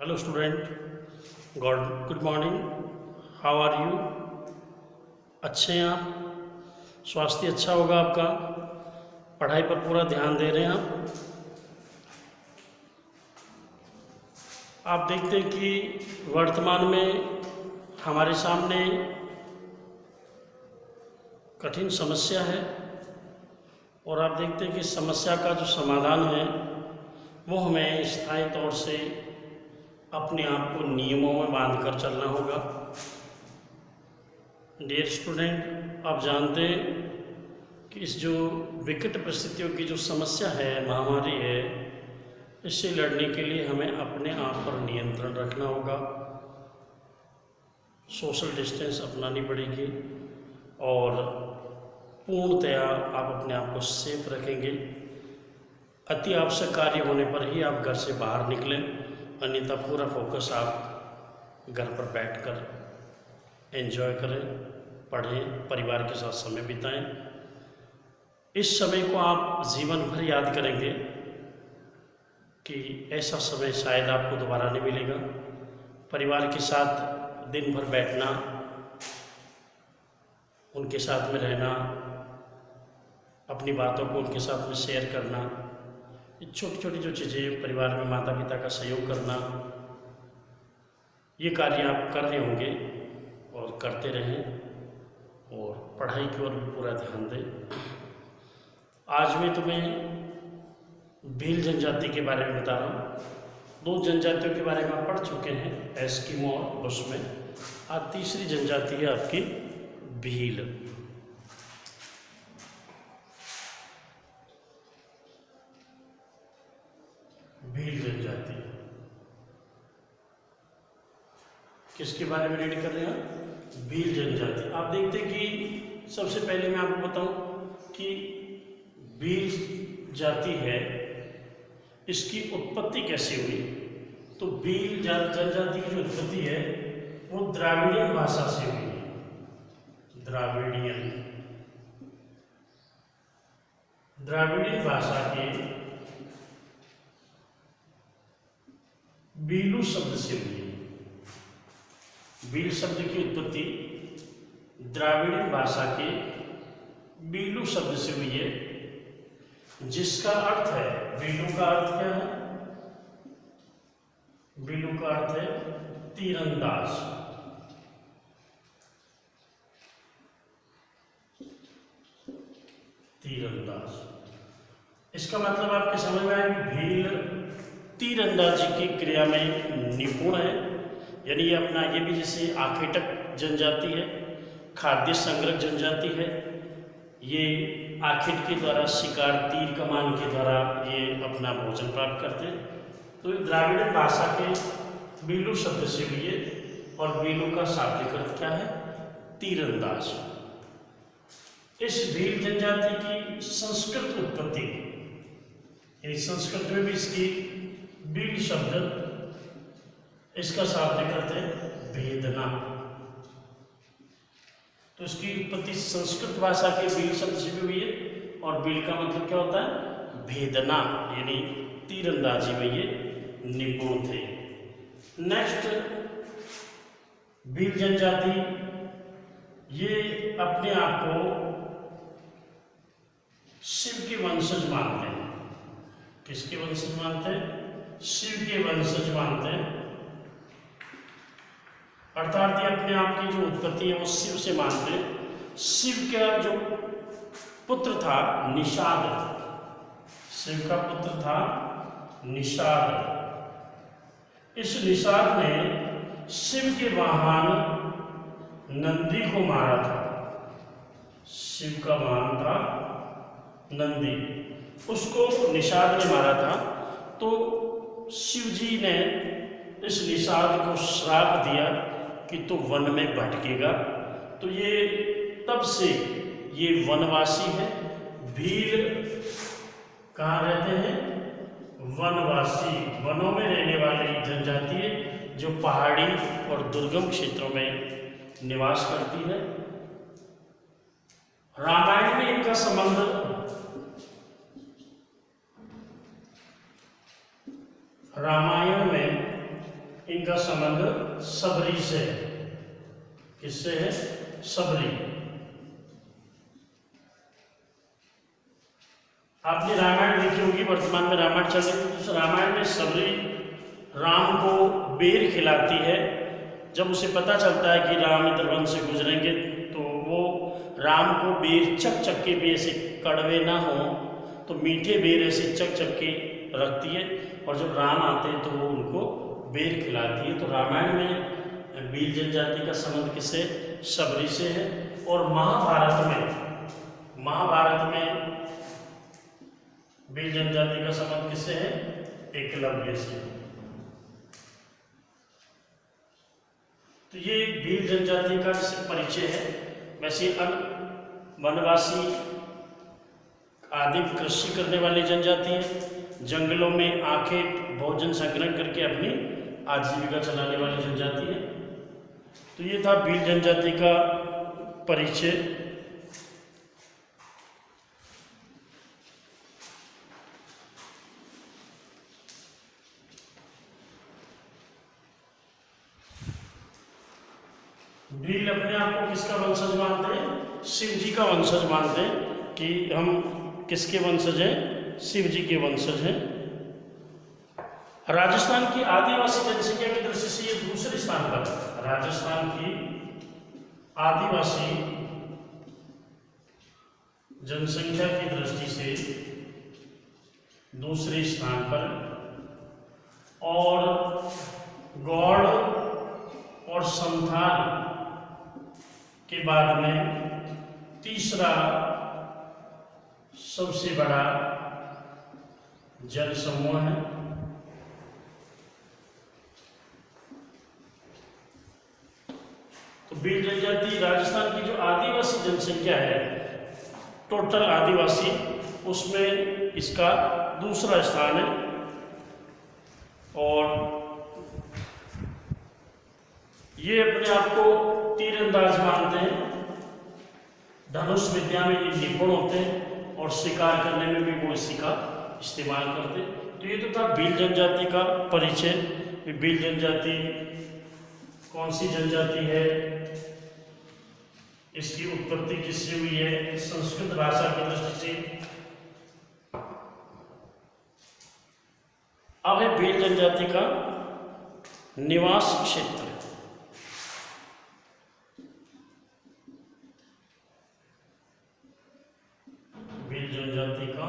Hello student, good morning. How are you? अच्छे हैं आप? स्वास्थ्य अच्छा होगा आपका? पढ़ाई पर पूरा ध्यान दे रहे हैं आप देखते हैं कि वर्तमान में हमारे सामने कठिन समस्या है और आप देखते हैं कि समस्या का जो समाधान है वो हमें स्थायी तौर से अपने आप को नियमों में बांध कर चलना होगा। डियर स्टूडेंट, आप जानते हैं कि इस जो विकट परिस्थितियों की जो समस्या है, महामारी है, इससे लड़ने के लिए हमें अपने आप पर नियंत्रण रखना होगा। सोशल डिस्टेंस अपनानी पड़ेगी और पूर्णतया आप अपने आप को सेफ रखेंगे। अति आवश्यक कार्य होने पर ही आप घर से बाहर निकलें, अन्यथा पूरा फोकस आप घर पर बैठकर एंजॉय करें, पढ़ें, परिवार के साथ समय बिताएं। इस समय को आप जीवन भर याद करेंगे कि ऐसा समय शायद आपको दोबारा नहीं मिलेगा। परिवार के साथ दिन भर बैठना, उनके साथ में रहना, अपनी बातों को उनके साथ में शेयर करना, ये छोटी छोटी जो चीज़ें, परिवार में माता पिता का सहयोग करना, ये कार्य आप कर रहे होंगे और करते रहें और पढ़ाई की ओर भी पूरा ध्यान दें। आज मैं तुम्हें भील जनजाति के बारे में बता रहा हूँ। 2 जनजातियों के बारे में आप पढ़ चुके हैं, एस्किमो और बुशमैन। आज तीसरी जनजाति है आपकी भील। भील जनजाति किसके बारे में रीड कर रहे हैं? भील जनजाति। आप देखते हैं कि सबसे पहले मैं आपको बताऊं कि भील जाति है, इसकी उत्पत्ति कैसे हुई। तो भील जनजाति की जो उत्पत्ति है वो द्राविडियन भाषा से हुई है। द्राविडियन भाषा के बीलू शब्द से हुई है। बील शब्द की उत्पत्ति द्राविडियन भाषा के बीलू शब्द से हुई है, जिसका अर्थ है, बीलू का अर्थ क्या है? बीलू का अर्थ है तीरंदाज। तीरंदाज, इसका मतलब आपके समझ में आया कि भील तीरंदाजी की क्रिया में निपुण है। यानी ये अपना, ये भी जैसे आखेटक जनजाति है, खाद्य संग्रह जनजाति है। ये आखेट के द्वारा शिकार, तीर कमान के द्वारा ये अपना भोजन प्राप्त करते हैं। तो द्राविड़ भाषा के बीलू शब्द से भी है और बीलू का शाब्दिक अर्थ क्या है? तीरंदाज। इस भील जनजाति की संस्कृत उत्पत्ति, यानी संस्कृत में भी इसकी भील शब्द, इसका शाब्दिक अर्थ है भेदना। तो इसकी उत्पत्ति संस्कृत भाषा के भील शब्द से भी हुई है और भील का मतलब क्या होता है? भेदना, यानी तीरंदाजी में ये निपुण थे। नेक्स्ट, भील जनजाति ये अपने आप को शिव के वंशज मानते हैं। किसके वंशज मानते हैं? शिव के वंशज मानते हैं। अर्थात ये अपने आप की जो उत्पत्ति है वो शिव से मानते हैं। शिव का जो पुत्र था निषाद, शिव का पुत्र था निषाद। इस निषाद ने शिव के वाहन नंदी को मारा था। शिव का वाहन था नंदी, उसको निषाद ने मारा था। तो शिव जी ने इस निषाद को श्राप दिया कि तू वन में भटकेगा। तो ये तब से ये वनवासी है। भील कहाँ रहते हैं? वनवासी, वनों में रहने वाली जनजाति है जो पहाड़ी और दुर्गम क्षेत्रों में निवास करती है। रामायण में इनका संबंध रामायण में इनका संबंध सबरी से है। किससे है? सबरी। आपने रामायण देखी होगी, वर्तमान में रामायण चल रही है। उस रामायण में सबरी राम को बेर खिलाती है। जब उसे पता चलता है कि राम इधर वन से गुजरेंगे तो वो राम को बेर चक चक के भी ऐसे कड़वे ना हो तो मीठे बेर ऐसे चक चक के रखती है, और जब राम आते हैं तो वो उनको बेर खिलाती है। तो रामायण में भील जनजाति का संबंध किससे? सबरी से है। और महाभारत में भील जनजाति का संबंध किससे है? एकलव्य से। तो ये भील जनजाति का परिचय है। वैसे वनवासी आदि कृषि करने वाली जनजाति है, जंगलों में आखेट भोजन संग्रहण करके अपनी आजीविका चलाने वाली जनजाति है। तो ये था भील जनजाति का परिचय। भील अपने आप को किसका वंशज मानते हैं? शिव जी का वंशज मानते हैं कि हम किसके वंशज हैं? शिव जी के वंशज हैं। राजस्थान की आदिवासी जनसंख्या की दृष्टि से ये दूसरे स्थान पर है। राजस्थान की आदिवासी जनसंख्या की दृष्टि से दूसरे स्थान पर, और गौड़ और संथाल के बाद में तीसरा सबसे बड़ा जन समूह है। तो भील जनजाति राजस्थान की जो आदिवासी जनसंख्या है, टोटल आदिवासी, उसमें इसका दूसरा स्थान है। और ये अपने आप को तीरंदाज मानते हैं, धनुष विद्या में ये निपुण होते हैं और शिकार करने में भी वो इसी का इस्तेमाल करते हैं। तो ये तो था भील जनजाति का परिचय। भील जनजाति कौन सी जनजाति है, इसकी उत्पत्ति किससे हुई है? संस्कृत भाषा की दृष्टि से अब है भील जनजाति का निवास क्षेत्र। भील जनजाति का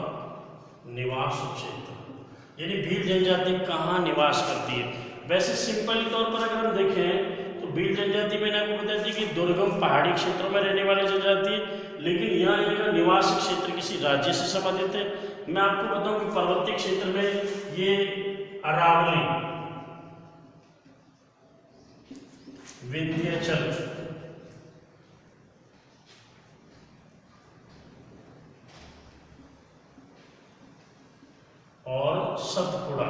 निवास क्षेत्र यानी भील जनजाति कहाँ निवास करती है? वैसे सिंपल तौर पर अगर हम देखें तो भील जनजाति मैंने आपको बताया थी कि दुर्गम पहाड़ी क्षेत्रों में रहने वाली जनजाति है, लेकिन यहाँ इनका निवास क्षेत्र किसी राज्य से संबंधित है। मैं आपको बताऊं कि पर्वतीय क्षेत्र में ये अरावली, विंध्याचल, और सतपुड़ा,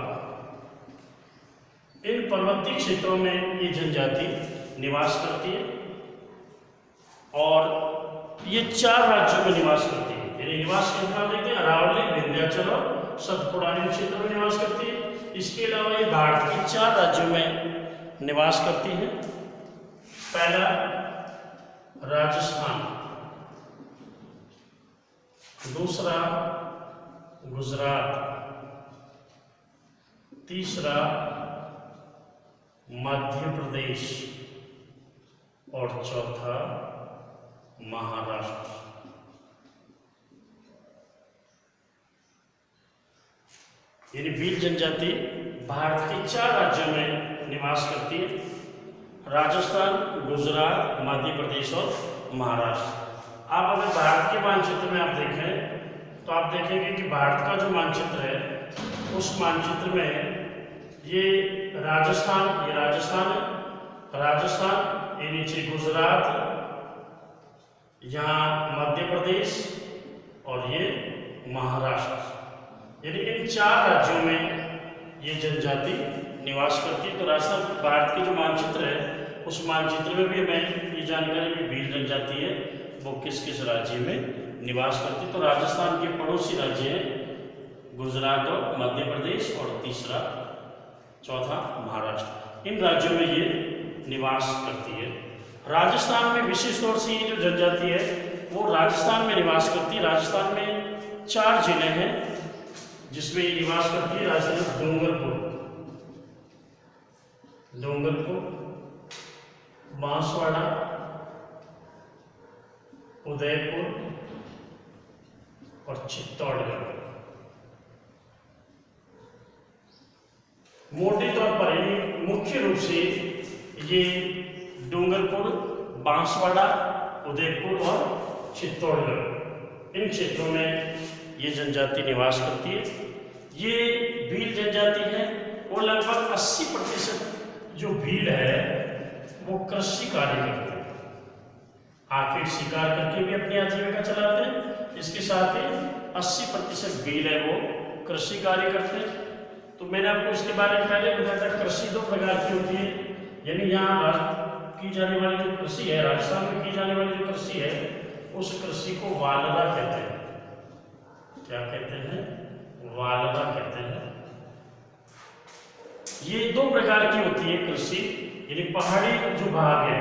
इन पर्वतीय क्षेत्रों में ये जनजाति निवास करती है। और ये 4 राज्यों में निवास करती है। यानी निवास क्षेत्र में देखते हैं अरावली, विंध्याचल और सतपुड़ा, इन क्षेत्रों में निवास करती है। इसके अलावा ये भारत के 4 राज्यों में निवास करती है। पहला राजस्थान, दूसरा गुजरात, तीसरा मध्य प्रदेश और चौथा महाराष्ट्र। यानी भील जनजाति भारत के 4 राज्यों में निवास करती है, राजस्थान, गुजरात, मध्य प्रदेश और महाराष्ट्र। आप अगर भारत के मानचित्र में आप देखें तो आप देखेंगे कि भारत का जो मानचित्र है उस मानचित्र में ये राजस्थान है, राजस्थान, ये नीचे गुजरात, यहाँ मध्य प्रदेश और ये महाराष्ट्र। यानी इन 4 राज्यों में ये जनजाति निवास करती है। तो राजस्थान भारत के जो मानचित्र है उस मानचित्र में भी हमें ये जानकारी भी भील जनजाति है वो किस किस राज्य में निवास करती है। तो राजस्थान के पड़ोसी राज्य हैं गुजरात और मध्य प्रदेश और तीसरा चौथा महाराष्ट्र। इन राज्यों में ये निवास करती है। राजस्थान में विशेष तौर से ये जो जनजाति है वो राजस्थान में निवास करती है। राजस्थान में 4 जिले हैं जिसमें ये निवास करती है। राजस्थान डूंगरपुर, बांसवाड़ा, उदयपुर और चित्तौड़गढ़। मोटे तौर पर यानी मुख्य रूप से ये डूंगरपुर, बांसवाड़ा, उदयपुर और चित्तौड़गढ़ इन क्षेत्रों में ये जनजाति निवास करती है। ये भील जनजाति है। वो लगभग 80% जो भील है वो कृषि कार्य करते हैं। आखिर शिकार करके भी अपनी आजीविका चलाते हैं। इसके साथ ही 80% भील है वो कृषि कार्य करते हैं। तो मैंने आपको इसके बारे में पहले बताया था, कृषि 2 प्रकार की होती है। यानी यहाँ की जाने वाली जो कृषि है, राजस्थान में की जाने वाली जो कृषि है, उस कृषि को वालदा कहते हैं। क्या कहते हैं? वालदा कहते हैं। ये 2 प्रकार की होती है कृषि। यानी पहाड़ी जो भाग है,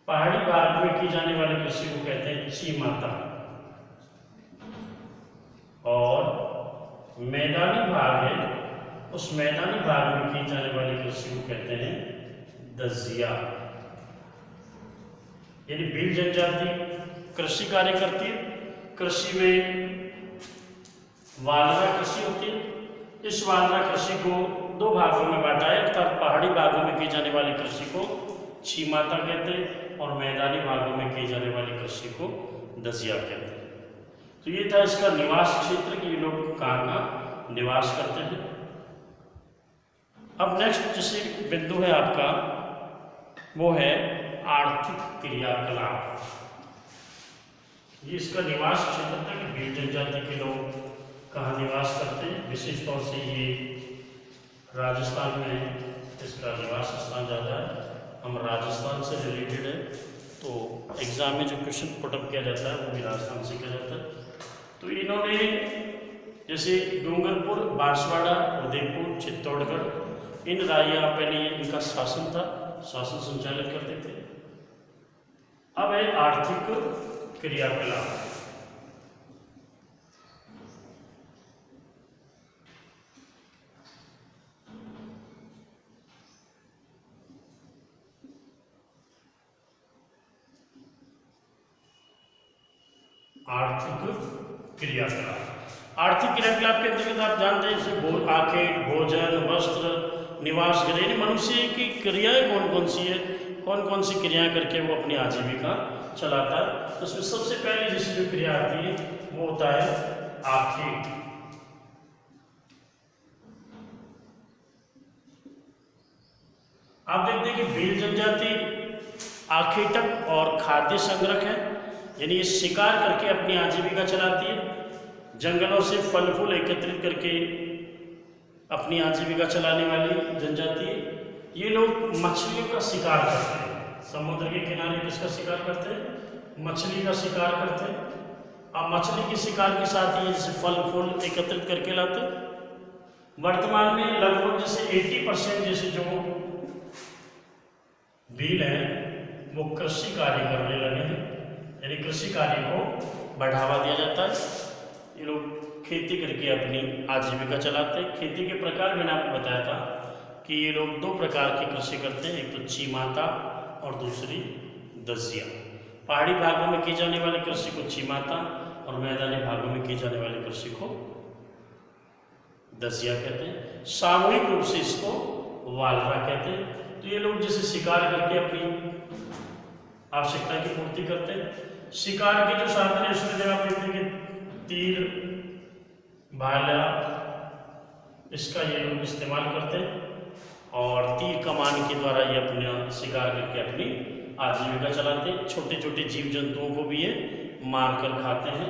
पहाड़ी भाग में की जाने वाली कृषि को कहते हैं चीमाता, और मैदानी भाग है, उस मैदानी भाग में की जाने वाली कृषि को कहते हैं दजिया। यानी भील जनजाति कृषि कार्य करती है। कृषि में वालरा कृषि होती है। इस वालरा कृषि को 2 भागों में बांटा है, अर्थात पहाड़ी भागों में की जाने वाली कृषि को चीमाता कहते हैं और मैदानी भागों में की जाने वाली कृषि को दजिया कहते हैं। तो ये था इसका निवास क्षेत्र कि ये लोग कहाँ निवास करते हैं। अब नेक्स्ट जैसे बिंदु है आपका वो है आर्थिक क्रियाकलाप। ये इसका निवास क्षेत्र था कि भील जनजाति के लोग कहाँ निवास करते हैं। विशेष तौर से ये राजस्थान में इसका निवास स्थान ज़्यादा है। हम राजस्थान से रिलेटेड है तो एग्जाम में जो क्वेश्चन पुटअप किया जाता है वो भी राजस्थान से किया जाता है। तो इन्होंने जैसे डूंगरपुर, बांसवाड़ा, उदयपुर, चित्तौड़गढ़ इन यहाँ पे इनका शासन था, शासन संचालित करते थे। अब है आर्थिक क्रियाकलाप। आर्थिक क्रियाकलाप। आर्थिक क्रियाकलाप के अंतर्गत आप जानते हैं जैसे आखेट, भोजन, वस्त्र, निवास गृह, मनुष्य की क्रियाएं कौन कौन सी है, कौन कौन सी क्रियाएं करके वो अपनी आजीविका चलाता है। तो उसमें सबसे पहले जैसे जो क्रिया आती है वो होता है आखेट। आप देखते हैं कि भील जनजाति आखेटक और खाद्य संग्रह है, यानी ये शिकार करके अपनी आजीविका चलाती है। जंगलों से फल फूल एकत्रित करके अपनी आजीविका चलाने वाली जनजाति है। ये लोग मछलियों का शिकार करते हैं। समुद्र के किनारे किसका शिकार करते हैं? मछली का शिकार करते हैं। अब मछली के शिकार के साथ ये जैसे फल फूल एकत्रित करके लाते हैं। वर्तमान में लगभग जैसे 80% जैसे जो भील हैं वो कृषि कार्य करने लगे हैं, यानी कृषि कार्य को बढ़ावा दिया जाता है। ये लोग खेती करके अपनी आजीविका चलाते हैं। खेती के प्रकार मैंने आपको बताया था कि ये लोग 2 प्रकार की कृषि करते हैं, एक तो चीमाता और दूसरी दजिया। पहाड़ी भागों में की जाने वाली कृषि को चीमाता और मैदानी भागों में की जाने वाली कृषि को दजिया कहते हैं। सामूहिक रूप से इसको वालरा कहते हैं। तो ये लोग जैसे शिकार करके अपनी आवश्यकता की पूर्ति करते हैं। शिकार के जो साधन है उसमें जब आप देखते हैं कि तीर, भाला, इसका ये लोग इस्तेमाल करते हैं और तीर कमान के द्वारा ये अपना शिकार करके अपनी आजीविका चलाते हैं। छोटे छोटे जीव जंतुओं को भी ये मार कर खाते हैं।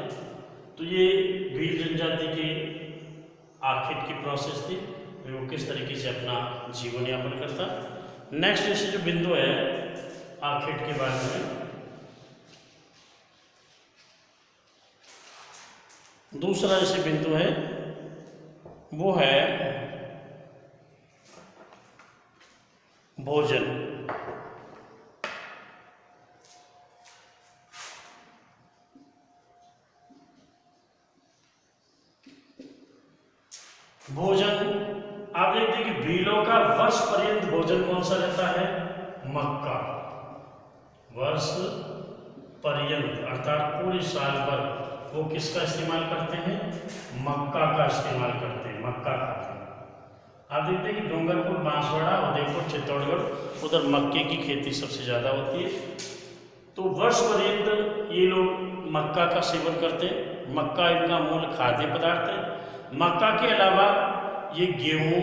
तो ये भील जनजाति के आखेट की प्रोसेस थी, वो किस तरीके से अपना जीवन यापन करता। नेक्स्ट जैसे जो बिंदु है आखेट के बारे में, दूसरा जैसे बिंदु है वो है भोजन। भोजन आप देखते हैं कि भीलों का वर्ष पर्यंत भोजन कौन सा रहता है? मक्का। वर्ष पर्यंत अर्थात पूरे साल भर वो किसका इस्तेमाल करते हैं? मक्का का इस्तेमाल करते हैं, मक्का खाते हैं। आप देखते हैं कि डूंगरपुर, बांसवाड़ा, उदयपुर, चित्तौड़गढ़ उधर मक्के की खेती सबसे ज़्यादा होती है। तो वर्ष पर्यंत ये लोग मक्का का सेवन करते हैं। मक्का इनका मूल खाद्य पदार्थ है। मक्का के अलावा ये गेहूँ,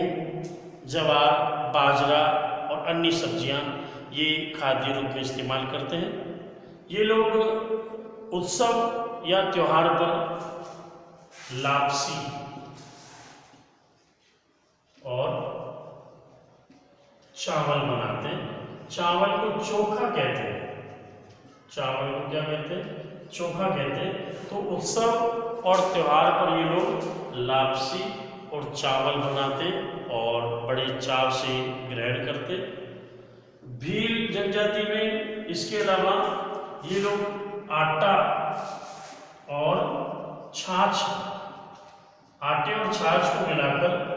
ज्वार, बाजरा और अन्य सब्जियां ये खाद्य रूप में इस्तेमाल करते हैं। ये लोग उत्सव या त्योहार पर लापसी और चावल बनाते हैं। चावल को चोखा कहते हैं। चावल को क्या कहते हैं? चोखा कहते हैं। तो उत्सव और त्योहार पर ये लोग लापसी और चावल बनाते और बड़े चाव से ग्रहण करते। भील जनजाति में इसके अलावा ये लोग आटा और छाछ, आटे और छाछ को मिलाकर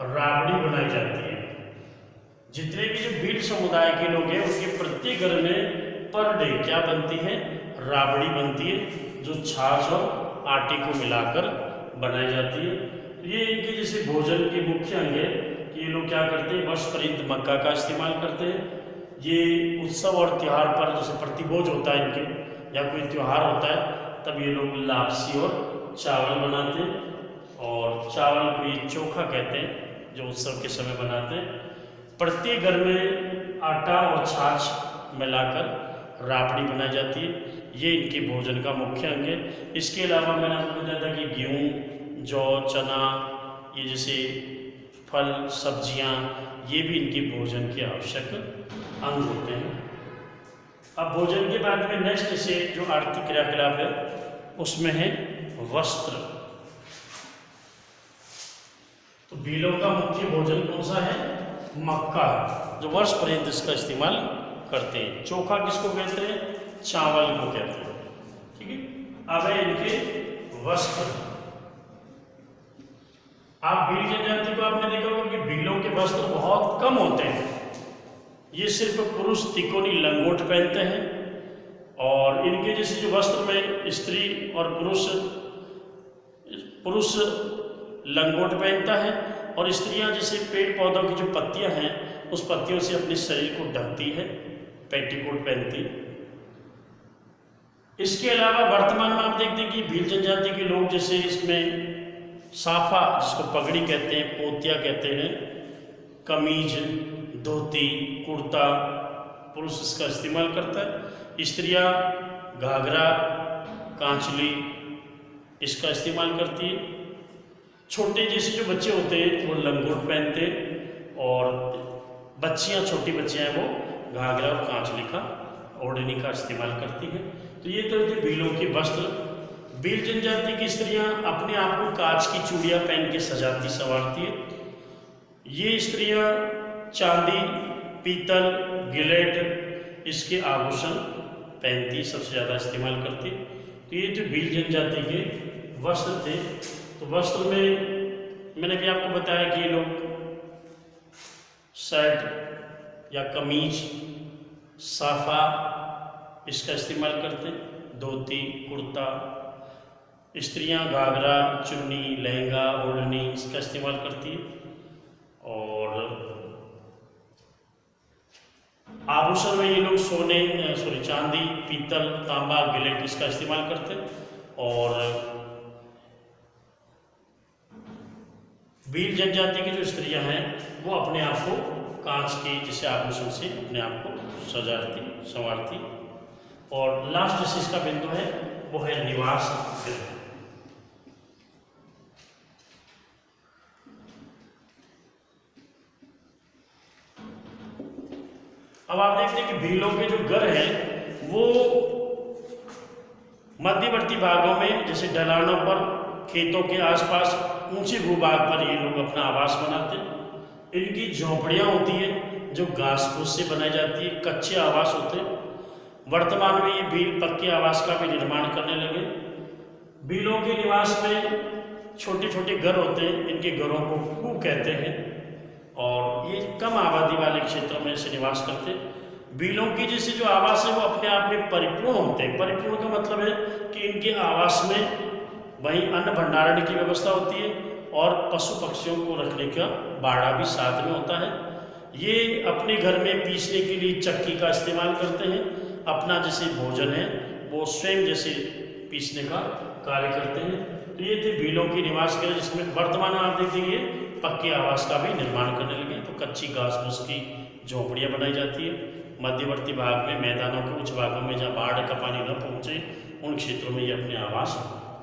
राबड़ी बनाई जाती है। जितने भी जो भील समुदाय के लोग हैं उनके प्रत्येक घर में पर डे क्या बनती है? राबड़ी बनती है, जो छाछ और आटे को मिलाकर बनाई जाती है। ये इनके जैसे भोजन के मुख्य अंग है कि ये लोग क्या करते हैं? वर्ष पर्यंत मक्का का इस्तेमाल करते हैं। ये उत्सव और त्यौहार पर जैसे प्रतिभोज होता है इनके या कोई त्यौहार होता है तब ये लोग लापसी और चावल बनाते हैं और चावल को ये चोखा कहते हैं जो उत्सव के समय बनाते हैं। प्रत्येक घर में आटा और छाछ मिलाकर राबड़ी बनाई जाती है। ये इनके भोजन का मुख्य अंग है। इसके अलावा मैंने आपको बताया था कि गेहूँ, जौ, चना, ये जैसे फल, सब्जियां, ये भी इनके भोजन के आवश्यक अंग होते हैं। अब भोजन के बाद में नेक्स्ट जैसे जो आर्थिक क्रियाकलाप है उसमें है वस्त्र। तो भीलों का मुख्य भोजन कौन सा है? मक्का, जो वर्ष पर्यंत इसका इस्तेमाल करते हैं। चोखा किसको कहते हैं? चावल को कहते हैं। ठीक है। अब है इनके वस्त्र। आप भील जनजाति को आपने देखा होगा कि भीलों के वस्त्र बहुत कम होते हैं। ये सिर्फ पुरुष तिकोनी लंगोट पहनते हैं और इनके जैसे जो वस्त्र में स्त्री और पुरुष लंगोट पहनता है और स्त्रियां जैसे पेड़ पौधों की जो पत्तियां हैं उस पत्तियों से अपने शरीर को ढकती है, पेटीकोट पहनती है। इसके अलावा वर्तमान में आप देखते हैं कि भील जनजाति के लोग जैसे इसमें साफा, जिसको पगड़ी कहते हैं, पोतिया कहते हैं, कमीज, धोती, कुर्ता, पुरुष इसका इस्तेमाल करता है। स्त्रियां घाघरा, कांचली इसका इस्तेमाल करती है। छोटे जैसे जो बच्चे होते हैं वो लंगोट पहनते हैं और बच्चियां, छोटी बच्चियां हैं वो घाघरा और कांचली का, ओढ़नी का इस्तेमाल करती हैं। तो ये तो थे भीलों के वस्त्र। भील जनजाति की स्त्रियां अपने आप को कांच की चूड़ियां पहन के सजाती संवारती है। ये स्त्रियां चांदी, पीतल, गिलेट इसके आभूषण पहनती, सबसे ज़्यादा इस्तेमाल करती। तो ये जो भील जनजाति के वस्त्र थे। तो वस्त्र में मैंने भी आपको बताया कि ये लोग शर्ट या कमीज, साफा इसका इस्तेमाल करते हैं, धोती, कुर्ता। स्त्रियां घाघरा, चुन्नी, लहंगा, ओढ़नी इसका इस्तेमाल करती है। और आभूषण में ये लोग चांदी, पीतल, तांबा, गिलेट इसका इस्तेमाल करते हैं। और भील जनजाति की जो स्त्रियां हैं वो अपने आप को कांच के जैसे आभूषण से अपने आप को सजाती, संवारती। और लास्ट जैसे इसका बिंदु है वो है निवास गृह। अब आप देखते हैं कि भीलों के जो घर हैं वो मध्यवर्ती भागों में, जैसे ढलानों पर, खेतों के आसपास, ऊंचे भूभाग पर ये लोग अपना आवास बनाते हैं। इनकी झोंपड़ियाँ होती है जो घास फूस से बनाई जाती है, कच्चे आवास होते हैं। वर्तमान में ये भील पक्के आवास का भी निर्माण करने लगे। भीलों के निवास में छोटे छोटे घर होते हैं, इनके घरों को कू कहते हैं और ये कम आबादी वाले क्षेत्रों में से निवास करते हैं। भीलों की जैसे जो आवास है वो अपने आप में परिपूर्ण होते हैं। परिपूर्ण का मतलब है कि इनके आवास में वहीं अन्न भंडारण की व्यवस्था होती है और पशु पक्षियों को रखने का बाड़ा भी साथ में होता है। ये अपने घर में पीसने के लिए चक्की का इस्तेमाल करते हैं। अपना जैसे भोजन है वो स्वयं जैसे पीसने का कार्य करते हैं। तो ये थे भीलों की निवास गृह, जिसमें वर्तमान में आप देखेंगे पक्के आवास का भी निर्माण करने लगे। तो कच्ची घास फूस की झोंपड़ियाँ बनाई जाती है। मध्यवर्ती भाग में मैदानों के उच्च भागों में जहाँ बाढ़ का पानी न पहुँचे उन क्षेत्रों में ये अपने आवास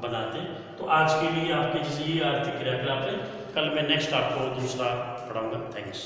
बनाते हैं। तो आज के लिए आपके जैसे ये आर्थिक क्रियाकलाप है, कल मैं नेक्स्ट आपको दूसरा पढ़ाऊँगा। थैंक्स।